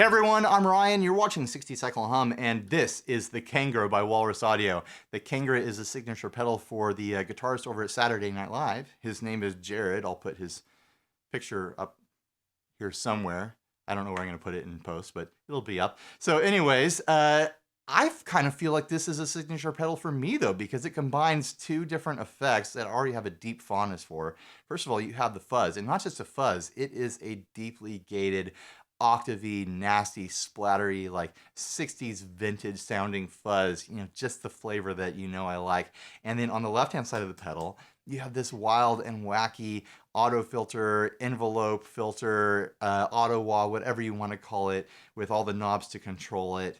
Hey everyone, I'm Ryan. You're watching 60 Cycle Hum, and this is the Kangra by Walrus Audio. The Kangra is a signature pedal for the guitarist over at Saturday Night Live. His name is Jared. I'll put his picture up here somewhere. I don't know where I'm going to put it in post, but it'll be up. So anyways, I kind of feel like this is a signature pedal for me though, because it combines two different effects that I already have a deep fondness for. First of all, you have the fuzz, and not just a fuzz, it is a deeply gated, octavey, nasty, splattery, like 60s vintage sounding fuzz, you know, just the flavor that you know I like. And then on the left-hand side of the pedal, you have this wild and wacky auto filter, envelope filter, auto wah, whatever you want to call it, with all the knobs to control it.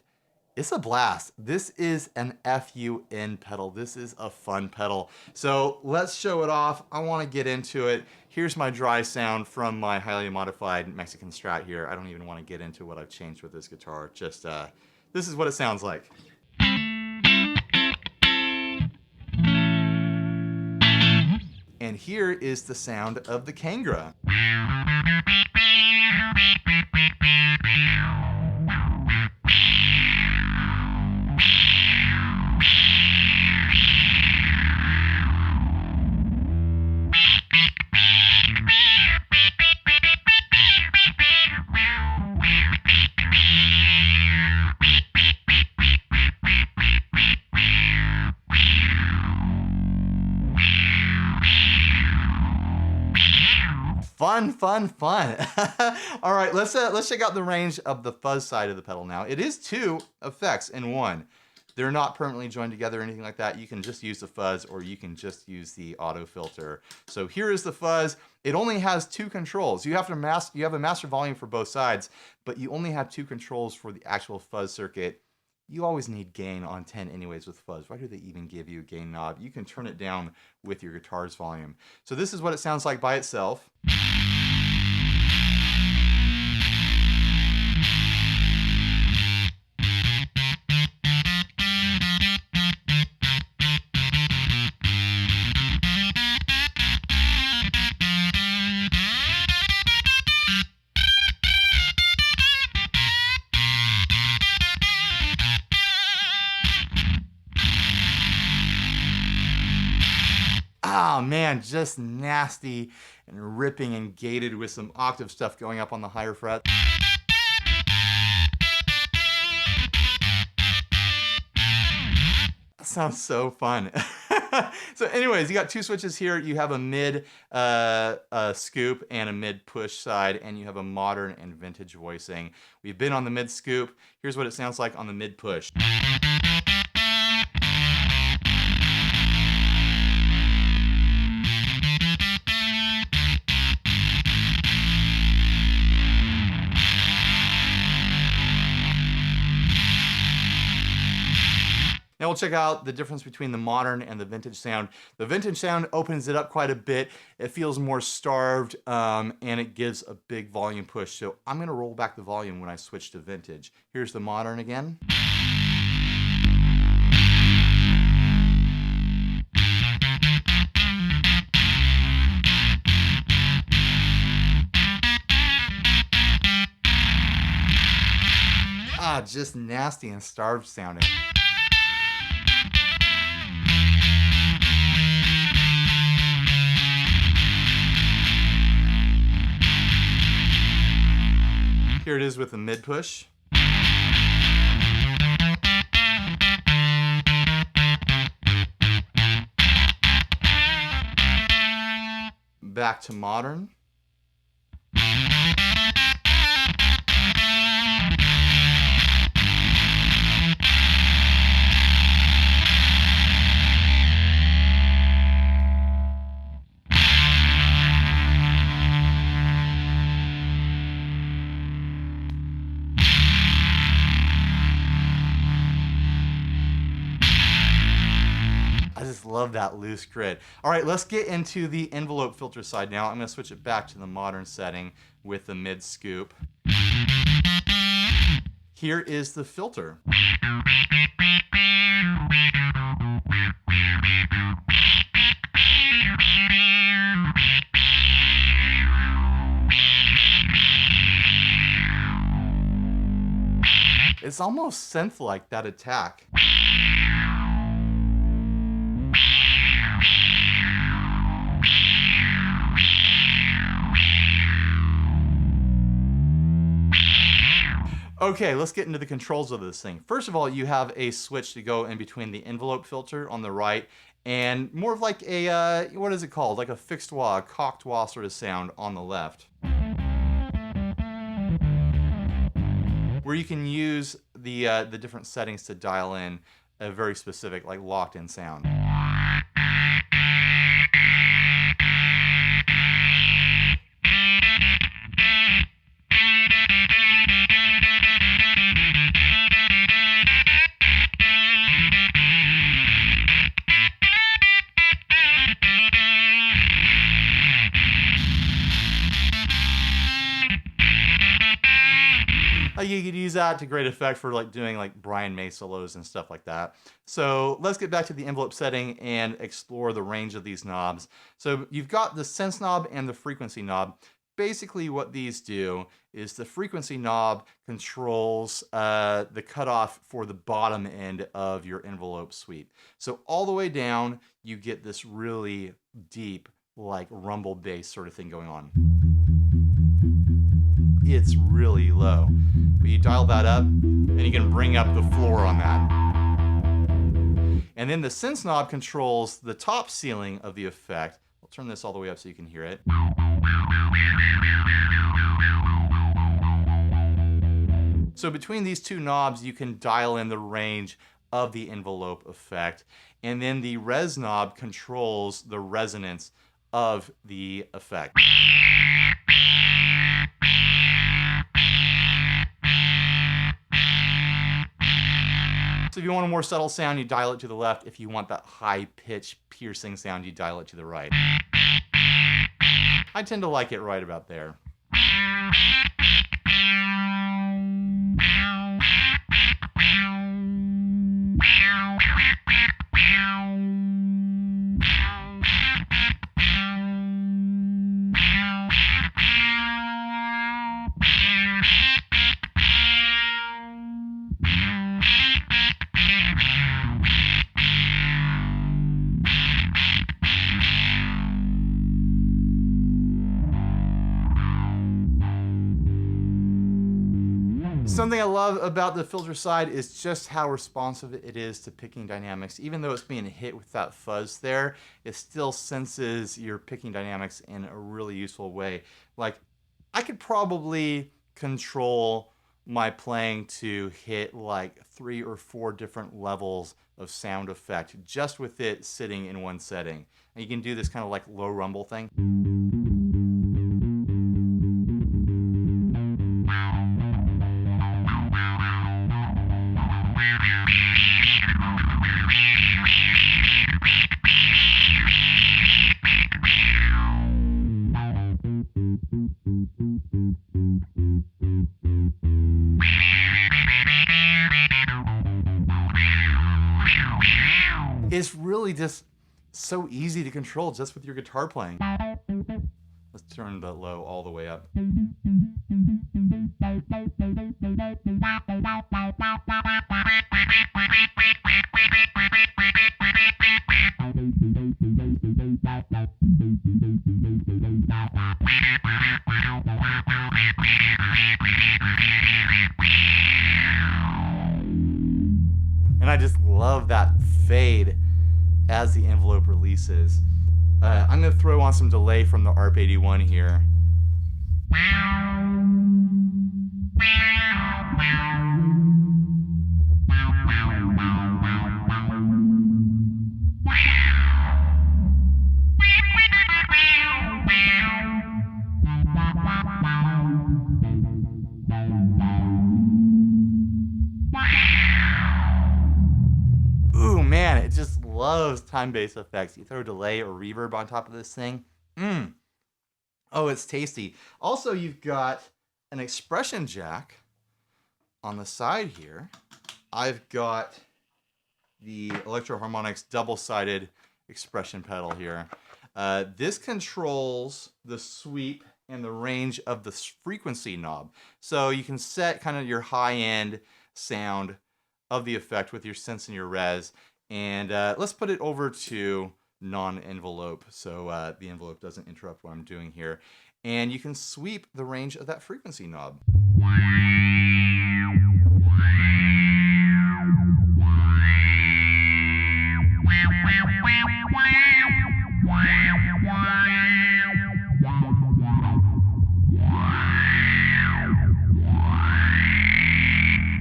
It's a blast. This is an FUN pedal. This is a fun pedal. So let's show it off. I want to get into it. Here's my dry sound from my highly modified Mexican Strat here. I don't even want to get into what I've changed with this guitar. Just, this is what it sounds like. And here is the sound of the Kangra. Fun, fun, fun. All right, let's check out the range of the fuzz side of the pedal now. It is two effects in one. They're not permanently joined together or anything like that. You can just use the fuzz or you can just use the auto filter. So here is the fuzz. It only has two controls. You have a master volume for both sides, but you only have two controls for the actual fuzz circuit. You always need gain on 10 anyways with fuzz. Why do they even give you a gain knob? You can turn it down with your guitar's volume. So this is what it sounds like by itself. Oh man, just nasty and ripping and gated with some octave stuff going up on the higher fret. That sounds so fun. So anyways, you got two switches here. You have a mid scoop and a mid push side, and you have a modern and vintage voicing. We've been on the mid scoop. Here's what it sounds like on the mid push. Now we'll check out the difference between the modern and the vintage sound. The vintage sound opens it up quite a bit. It feels more starved, and it gives a big volume push. So I'm gonna roll back the volume when I switch to vintage. Here's the modern again. Ah, just nasty and starved sounding. Here it is with the mid push. Back to modern. I just love that loose grit. All right, let's get into the envelope filter side now. I'm gonna switch it back to the modern setting with the mid scoop. Here is the filter. It's almost synth-like, that attack. Okay, let's get into the controls of this thing. First of all, you have a switch to go in between the envelope filter on the right and more of like a, what is it called? Like a fixed wah, a cocked wah sort of sound on the left. Where you can use the different settings to dial in a very specific, like locked in sound. You could use that to great effect for like doing like Brian May solos and stuff like that. So let's get back to the envelope setting and explore the range of these knobs. So you've got the sense knob and the frequency knob. Basically what these do is the frequency knob controls the cutoff for the bottom end of your envelope sweep. So all the way down, you get this really deep, like rumble bass sort of thing going on. It's really low, but you dial that up and you can bring up the floor on that. And then the sense knob controls the top ceiling of the effect. I'll turn this all the way up so you can hear it. So between these two knobs, you can dial in the range of the envelope effect. And then the res knob controls the resonance of the effect. So if you want a more subtle sound, you dial it to the left. If you want that high-pitched, piercing sound, you dial it to the right. I tend to like it right about there. Something I love about the filter side is just how responsive it is to picking dynamics. Even though it's being hit with that fuzz there, it still senses your picking dynamics in a really useful way. Like, I could probably control my playing to hit like 3 or 4 different levels of sound effect just with it sitting in one setting. And you can do this kind of like low rumble thing. It's really just so easy to control just with your guitar playing. Let's turn the low all the way up. And I just love that fade as the envelope releases. I'm going to throw on some delay from the ARP 81 here. Ooh, man, it just loves time-based effects. You throw delay or reverb on top of this thing. Oh, it's tasty. Also, you've got an expression jack on the side here. I've got the Electro-Harmonix double-sided expression pedal here. This controls the sweep and the range of the frequency knob. So you can set kind of your high end sound of the effect with your sense and your res. And let's put it over to non-envelope so the envelope doesn't interrupt what I'm doing here. And you can sweep the range of that frequency knob.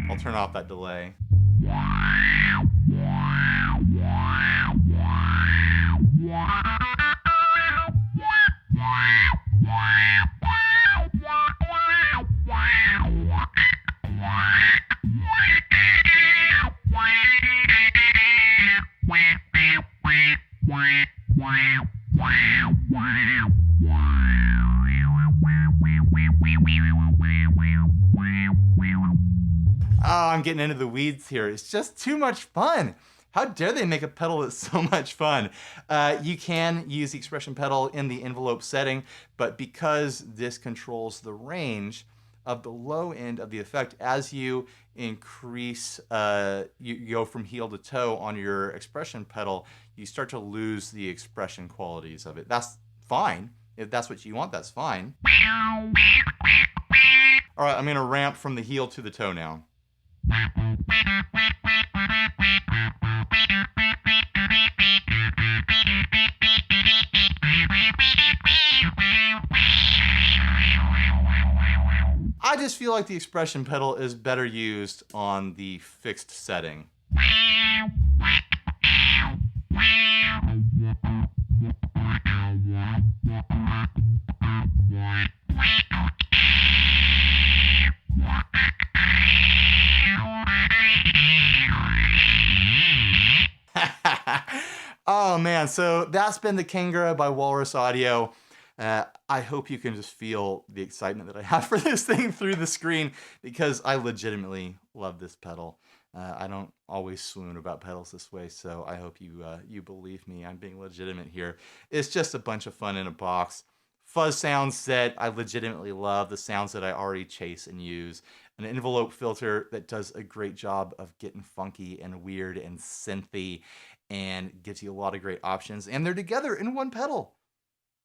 I'll turn off that delay. Oh, I'm getting into the weeds here. It's just too much fun. How dare they make a pedal that's so much fun? You can use the expression pedal in the envelope setting, but because this controls the range of the low end of the effect, as you increase, you go from heel to toe on your expression pedal, you start to lose the expression qualities of it. That's fine. If that's what you want, that's fine. All right, I'm gonna ramp from the heel to the toe now. I just feel like the expression pedal is better used on the fixed setting. Oh man, so that's been the Kangra by Walrus Audio. I hope you can just feel the excitement that I have for this thing through the screen, because I legitimately love this pedal. I don't always swoon about pedals this way, so I hope you believe me. I'm being legitimate here. It's just a bunch of fun in a box. Fuzz sounds that I legitimately love, the sounds that I already chase and use. An envelope filter that does a great job of getting funky and weird and synthy and gives you a lot of great options. And they're together in one pedal.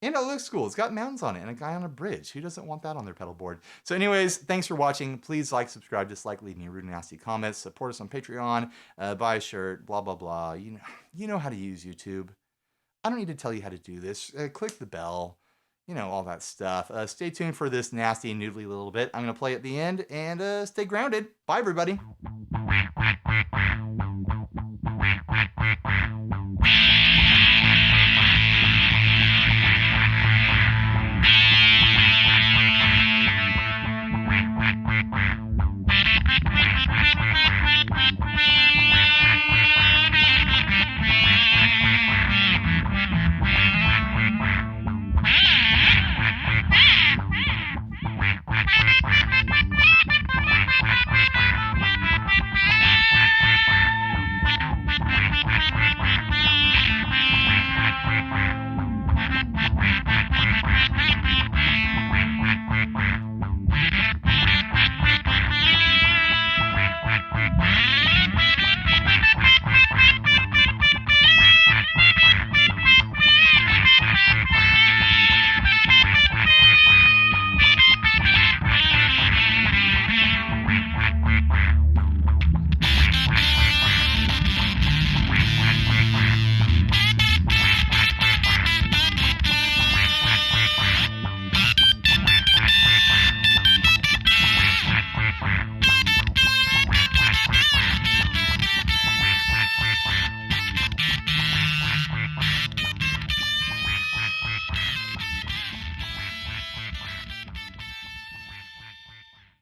And it looks cool. It's got mountains on it and a guy on a bridge. Who doesn't want that on their pedal board? So anyways, thanks for watching. Please like, subscribe, dislike, leave me rude and nasty comments. Support us on Patreon. Buy a shirt, blah, blah, blah. You know how to use YouTube. I don't need to tell you how to do this. Click the bell. You know, all that stuff. Stay tuned for this nasty and noodly little bit. I'm going to play at the end, and stay grounded. Bye, everybody.